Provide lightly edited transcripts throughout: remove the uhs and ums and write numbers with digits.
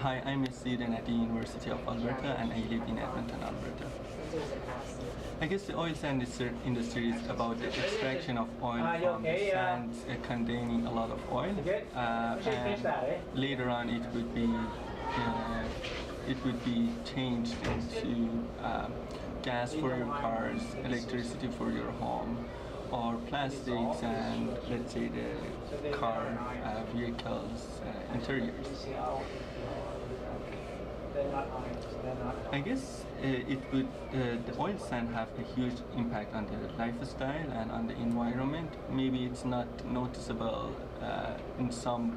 Hi, I'm a student at the University of Alberta and I live in Edmonton, Alberta. I guess the oil sand industry is about the extraction of oil from the sands containing a lot of oil, and later on it would be changed into gas for your cars, electricity for your home, or plastics and let's say the car vehicles interiors. I guess the oil sand have a huge impact on the lifestyle and on the environment. Maybe it's not noticeable in some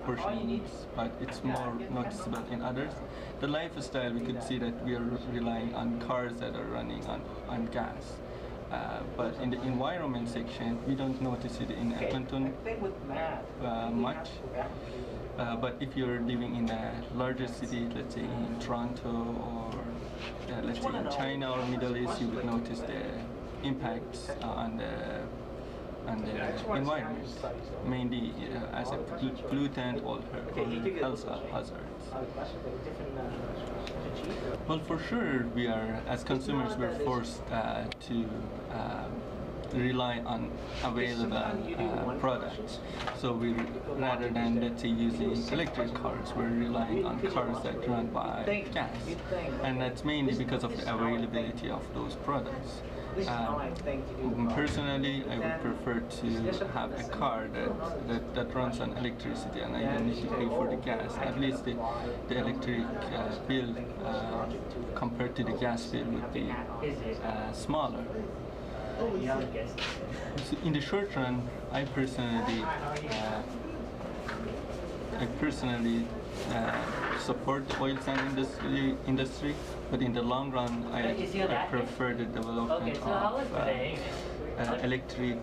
portions, but it's more noticeable in others. The lifestyle, we could see that we are relying on cars that are running on gas. But in the environment section, we don't notice it in Edmonton much. But if you're living in a larger city, let's say in Toronto or let's say in China or Middle East, you would notice the impacts on the environment, mainly as a pollutant or health hazards. Well, for sure, we are, as consumers, we're forced to rely on available products. So we, rather than let's say using electric cars, we're relying on cars that run by gas, and that's mainly because of the availability of those products. Personally, I would prefer to have a car that runs on electricity, and I don't need to pay for the gas. At least the electric bill compared to the gas bill would be smaller. So in the short run, I personally support the oil sand industry, but in the long run, I prefer the development of electric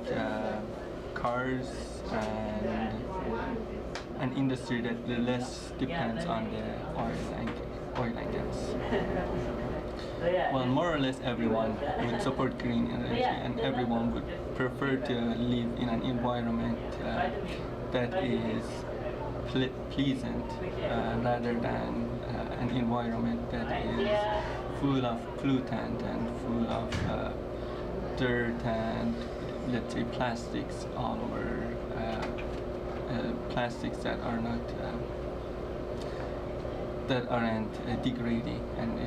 cars and an industry that less depends on the oil and gas. Well, more or less everyone would support green energy, and everyone would prefer to live in an environment that is pleasant rather than an environment that is full of pollutant and full of dirt and let's say plastics all over, plastics that are not that aren't degrading and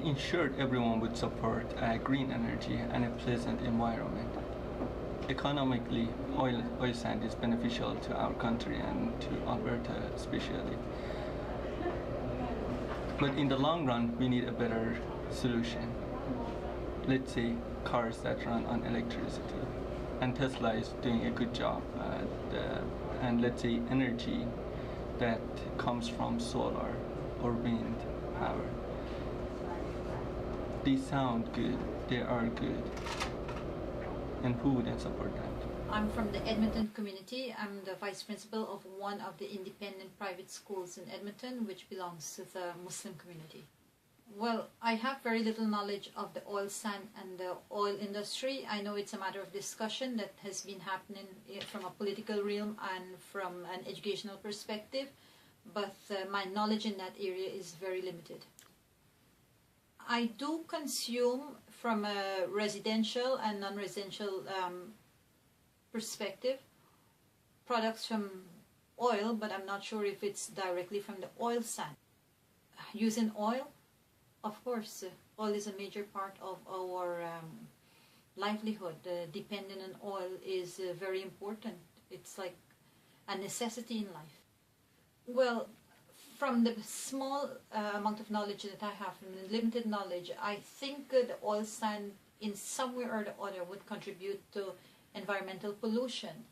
in short, everyone would support green energy and a pleasant environment. Economically, oil sand is beneficial to our country and to Alberta especially. But in the long run, we need a better solution. Let's say cars that run on electricity. And Tesla is doing a good job. And let's say energy that comes from solar or wind power. They sound good, they are good, and who wouldn't support that? I'm from the Edmonton community. I'm the vice principal of one of the independent private schools in Edmonton, which belongs to the Muslim community. Well, I have very little knowledge of the oil sand and the oil industry. I know it's a matter of discussion that has been happening from a political realm and from an educational perspective, but my knowledge in that area is very limited. I do consume from a residential and non-residential perspective products from oil, but I'm not sure if it's directly from the oil sand. Using oil, of course, oil is a major part of our livelihood. Depending on oil is very important. It's like a necessity in life. Well, from the small amount of knowledge that I have, from the limited knowledge, I think the oil sand in some way or the other would contribute to environmental pollution,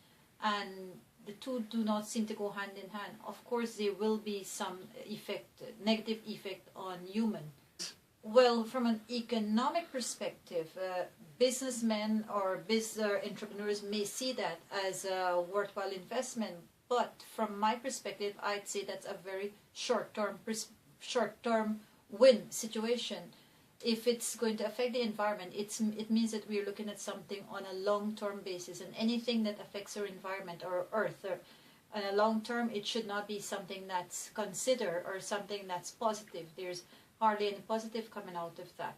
and the two do not seem to go hand in hand. Of course, there will be some effect, negative effect on human. Well, from an economic perspective, businessmen or business entrepreneurs may see that as a worthwhile investment, but from my perspective, I'd say that's a very short-term win situation. if it's going to affect the environment, it means that we're looking at something on a long-term basis, and anything that affects our environment or Earth or on a long term, it should not be something that's considered or something that's positive. There's hardly any positive coming out of that.